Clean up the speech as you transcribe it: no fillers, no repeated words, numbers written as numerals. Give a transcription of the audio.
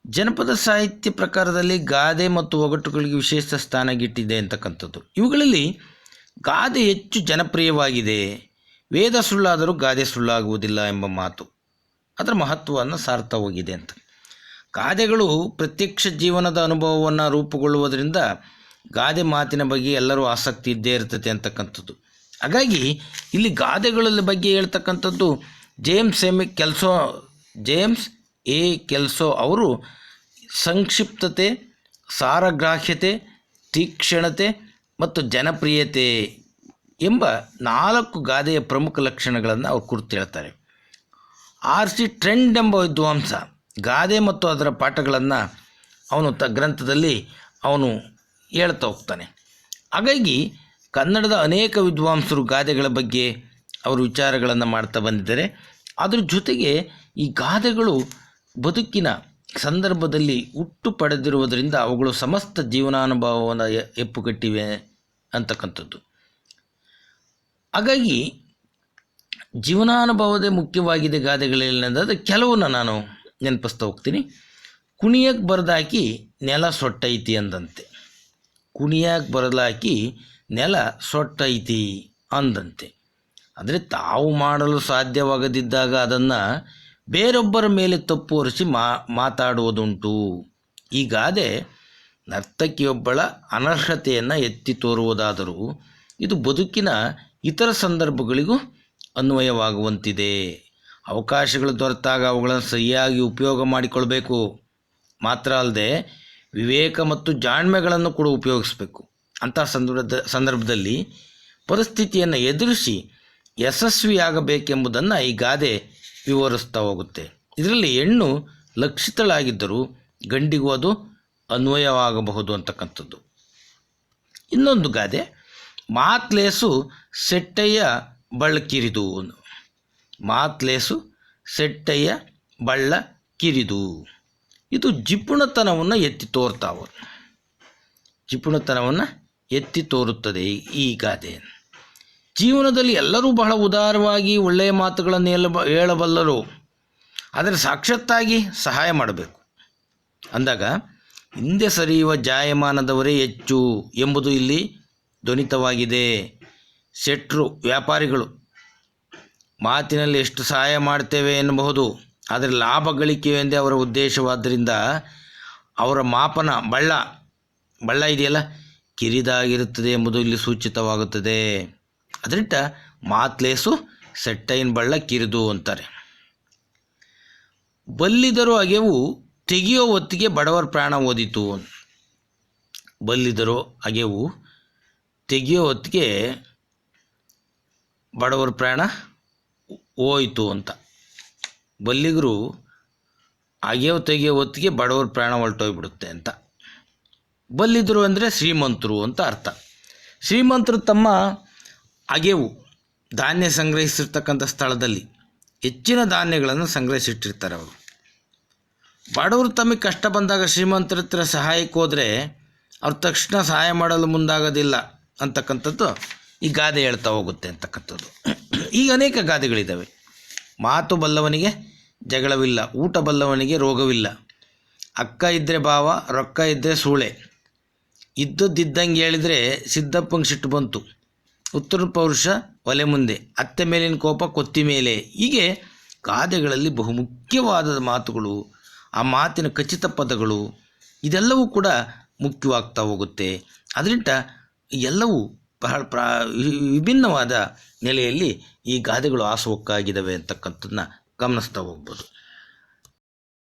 ಜನಪದ ಸಾಹಿತ್ಯ ಪ್ರಕಾರದಲ್ಲಿ ಗಾದೆ ಮತ್ತು ಒಗಟುಗಳಿಗೆ ವಿಶೇಷ ಸ್ಥಾನ ಗಿಟ್ಟಿದೆ ಅಂತಕ್ಕಂಥದ್ದು. ಇವುಗಳಲ್ಲಿ ಗಾದೆ ಹೆಚ್ಚು ಜನಪ್ರಿಯವಾಗಿದೆ. ವೇದ ಸುಳ್ಳಾದರೂ ಗಾದೆ ಸುಳ್ಳಾಗುವುದಿಲ್ಲ ಎಂಬ ಮಾತು ಅದರ ಮಹತ್ವವನ್ನು ಸಾರ್ತಾ ಹೋಗಿದೆ ಅಂತ. ಗಾದೆಗಳು ಪ್ರತ್ಯಕ್ಷ ಜೀವನದ ಅನುಭವವನ್ನು ರೂಪುಗೊಳ್ಳುವುದರಿಂದ ಗಾದೆ ಮಾತಿನ ಬಗ್ಗೆ ಎಲ್ಲರೂ ಆಸಕ್ತಿ ಇದ್ದೇ ಇರ್ತದೆ ಅಂತಕ್ಕಂಥದ್ದು. ಹಾಗಾಗಿ ಇಲ್ಲಿ ಗಾದೆಗಳ ಬಗ್ಗೆ ಹೇಳ್ತಕ್ಕಂಥದ್ದು ಜೇಮ್ಸ್ ಎ ಕೆಲ್ಸೋ ಅವರು ಸಂಕ್ಷಿಪ್ತತೆ, ಸಾರಗ್ರಾಹ್ಯತೆ, ತೀಕ್ಷ್ಣತೆ ಮತ್ತು ಜನಪ್ರಿಯತೆ ಎಂಬ 4 ಗಾದೆಯ ಪ್ರಮುಖ ಲಕ್ಷಣಗಳನ್ನು ಅವರು ಕುರಿತು ಹೇಳ್ತಾರೆ. R.C. ಟ್ರೆಂಡ್ ಎಂಬ ವಿದ್ವಾಂಸ ಗಾದೆ ಮತ್ತು ಅದರ ಪಾಠಗಳನ್ನು ಅವನು ಗ್ರಂಥದಲ್ಲಿ ಅವನು ಹೇಳ್ತಾ ಹೋಗ್ತಾನೆ. ಹಾಗಾಗಿ ಕನ್ನಡದ ಅನೇಕ ವಿದ್ವಾಂಸರು ಗಾದೆಗಳ ಬಗ್ಗೆ ಅವರು ವಿಚಾರಗಳನ್ನು ಮಾಡ್ತಾ ಬಂದಿದ್ದಾರೆ. ಅದರ ಜೊತೆಗೆ ಈ ಗಾದೆಗಳು ಬದುಕಿನ ಸಂದರ್ಭದಲ್ಲಿ ಹುಟ್ಟು ಪಡೆದಿರುವುದರಿಂದ ಅವುಗಳು ಸಮಸ್ತ ಜೀವನಾನುಭವವನ್ನು ಹೆಪ್ಪುಗಟ್ಟಿವೆ ಅಂತಕ್ಕಂಥದ್ದು. ಹಾಗಾಗಿ ಜೀವನಾನುಭವದೇ ಮುಖ್ಯವಾಗಿದೆ ಗಾದೆಗಳೇನೆಂದರೆ ಕೆಲವನ್ನು ನಾನು ನೆನಪಿಸ್ತಾ ಹೋಗ್ತೀನಿ. ಕುಣಿಯಕ್ಕೆ ಬರದಾಕಿ ನೆಲ ಸೊಟ್ಟೈತಿ ಅಂದಂತೆ. ಕುಣಿಯಕ್ಕೆ ಬರದಾಕಿ ನೆಲ ಸೊಟ್ಟೈತಿ ಅಂದಂತೆ. ಅಂದರೆ ತಾವು ಮಾಡಲು ಸಾಧ್ಯವಾಗದಿದ್ದಾಗ ಅದನ್ನು ಬೇರೊಬ್ಬರ ಮೇಲೆ ತಪ್ಪು ಹೊರಿಸಿ ಮಾತಾಡುವುದುಂಟು. ಈ ಗಾದೆ ನರ್ತಕಿಯೊಬ್ಬಳ ಅನರ್ಹತೆಯನ್ನು ಎತ್ತಿ ತೋರುವುದಾದರೂ ಇದು ಬದುಕಿನ ಇತರ ಸಂದರ್ಭಗಳಿಗೂ ಅನ್ವಯವಾಗುವಂತಿದೆ. ಅವಕಾಶಗಳು ದೊರೆತಾಗ ಅವುಗಳನ್ನು ಸರಿಯಾಗಿ ಉಪಯೋಗ ಮಾಡಿಕೊಳ್ಬೇಕು. ಮಾತ್ರ ಅಲ್ಲದೆ ವಿವೇಕ ಮತ್ತು ಜಾಣ್ಮೆಗಳನ್ನು ಕೂಡ ಉಪಯೋಗಿಸಬೇಕು. ಅಂಥ ಸಂದರ್ಭದಲ್ಲಿ ಪರಿಸ್ಥಿತಿಯನ್ನು ಎದುರಿಸಿ ಯಶಸ್ವಿಯಾಗಬೇಕೆಂಬುದನ್ನು ಈ ಗಾದೆ ವಿವರಿಸ್ತಾ ಹೋಗುತ್ತೆ. ಇದರಲ್ಲಿ ಹೆಣ್ಣು ಲಕ್ಷಿತಳಾಗಿದ್ದರೂ ಗಂಡಿಗೂ ಅದು ಅನ್ವಯವಾಗಬಹುದು ಅಂತಕ್ಕಂಥದ್ದು. ಇನ್ನೊಂದು ಗಾದೆ ಮಾತ್ಲೇಸು ಸೆಟ್ಟಯ್ಯ ಬಳ್ಳ ಕಿರಿದು. ಮಾತ್ಲೇಸು ಸೆಟ್ಟಯ್ಯ ಬಳ್ಳ ಕಿರಿದು. ಇದು ಜಿಪುಣತನವನ್ನು ಎತ್ತಿ ತೋರುತ್ತದೆ ಈ ಗಾದೆ. ಜೀವನದಲ್ಲಿ ಎಲ್ಲರೂ ಬಹಳ ಉದಾರವಾಗಿ ಒಳ್ಳೆಯ ಮಾತುಗಳನ್ನು ಹೇಳಬಲ್ಲರು, ಆದರೆ ಸಾಕ್ಷಾತ್ತಾಗಿ ಸಹಾಯ ಮಾಡಬೇಕು ಅಂದಾಗ ಹಿಂದೆ ಸರಿಯುವ ಜಾಯಮಾನದವರೇ ಹೆಚ್ಚು ಎಂಬುದು ಇಲ್ಲಿ ಧ್ವನಿತವಾಗಿದೆ. ಶೆಟ್ರು, ವ್ಯಾಪಾರಿಗಳು ಮಾತಿನಲ್ಲಿ ಎಷ್ಟು ಸಹಾಯ ಮಾಡ್ತೇವೆ ಎನ್ನಬಹುದು, ಆದರೆ ಲಾಭ ಗಳಿಕೆಯೆಂದೇ ಅವರ ಉದ್ದೇಶವಾದ್ದರಿಂದ ಅವರ ಮಾಪನ ಬಳ್ಳ ಇದೆಯಲ್ಲ ಕಿರಿದಾಗಿರುತ್ತದೆ ಎಂಬುದು ಇಲ್ಲಿ ಸೂಚಿತವಾಗುತ್ತದೆ. ಅದರಿಂದ ಮಾತ್ಲೇಸು ಸೆಟ್ಟೈನ್ ಬಳ್ಳ ಕಿರಿದು ಅಂತಾರೆ. ಬಲ್ಲಿದರು ಅಗೆವು ತೆಗೆಯೋ ಹೊತ್ತಿಗೆ ಬಡವರ ಪ್ರಾಣ ಓದಿತು. ಬಲ್ಲಿದರು ಅಗೆವು ತೆಗೆಯೋ ಹೊತ್ತಿಗೆ ಬಡವರ ಪ್ರಾಣ ಹೋಯಿತು ಅಂತ. ಬಲ್ಲಿಗರು ಅಗೆವು ತೆಗೆಯೋ ಹೊತ್ತಿಗೆ ಬಡವರ ಪ್ರಾಣ ಹೊರಟೋಗ್ಬಿಡುತ್ತೆ ಅಂತ. ಬಲ್ಲಿದರು ಅಂದರೆ ಶ್ರೀಮಂತರು ಅಂತ ಅರ್ಥ. ಶ್ರೀಮಂತರು ತಮ್ಮ ಅಗೆವು ಧಾನ್ಯ ಸಂಗ್ರಹಿಸಿರ್ತಕ್ಕಂಥ ಸ್ಥಳದಲ್ಲಿ ಹೆಚ್ಚಿನ ಧಾನ್ಯಗಳನ್ನು ಸಂಗ್ರಹಿಸಿಟ್ಟಿರ್ತಾರೆ ಅವರು. ಬಡವರು ತಮಗೆ ಕಷ್ಟ ಬಂದಾಗ ಶ್ರೀಮಂತರ ಹತ್ರ ಸಹಾಯಕ್ಕೆ ಹೋದರೆ ಅವ್ರು ತಕ್ಷಣ ಸಹಾಯ ಮಾಡಲು ಮುಂದಾಗೋದಿಲ್ಲ ಅಂತಕ್ಕಂಥದ್ದು ಈ ಗಾದೆ ಹೇಳ್ತಾ ಹೋಗುತ್ತೆ ಅಂತಕ್ಕಂಥದ್ದು. ಈಗ ಅನೇಕ ಗಾದೆಗಳಿದ್ದಾವೆ. ಮಾತು ಬಲ್ಲವನಿಗೆ ಜಗಳವಿಲ್ಲ, ಊಟ ಬಲ್ಲವನಿಗೆ ರೋಗವಿಲ್ಲ, ಅಕ್ಕ ಇದ್ದರೆ ಭಾವ, ರೊಕ್ಕ ಇದ್ದರೆ ಸೂಳೆ, ಇದ್ದದ್ದಿದ್ದಂಗೆ ಹೇಳಿದರೆ ಸಿದ್ದಪ್ಪಂಗೆ ಸಿಟ್ಟು ಬಂತು, ಉತ್ತರ ಪೌರುಷ ಒಲೆ ಮುಂದೆ, ಅತ್ತೆ ಮೇಲಿನ ಕೋಪ ಕೊತ್ತಿ ಮೇಲೆ. ಹೀಗೆ ಗಾದೆಗಳಲ್ಲಿ ಬಹುಮುಖ್ಯವಾದ ಮಾತುಗಳು, ಆ ಮಾತಿನ ಖಚಿತ ಪದಗಳು ಇದೆಲ್ಲವೂ ಕೂಡ ಮುಖ್ಯವಾಗ್ತಾ ಹೋಗುತ್ತೆ. ಅದರಿಂದ ಎಲ್ಲವೂ ಬಹಳ ವಿಭಿನ್ನವಾದ ನೆಲೆಯಲ್ಲಿ ಈ ಗಾದೆಗಳು ಹಾಸುಹೊಕ್ಕಾಗಿದ್ದಾವೆ ಅಂತಕ್ಕಂಥದ್ದನ್ನ ಗಮನಿಸ್ತಾ ಹೋಗ್ಬೋದು.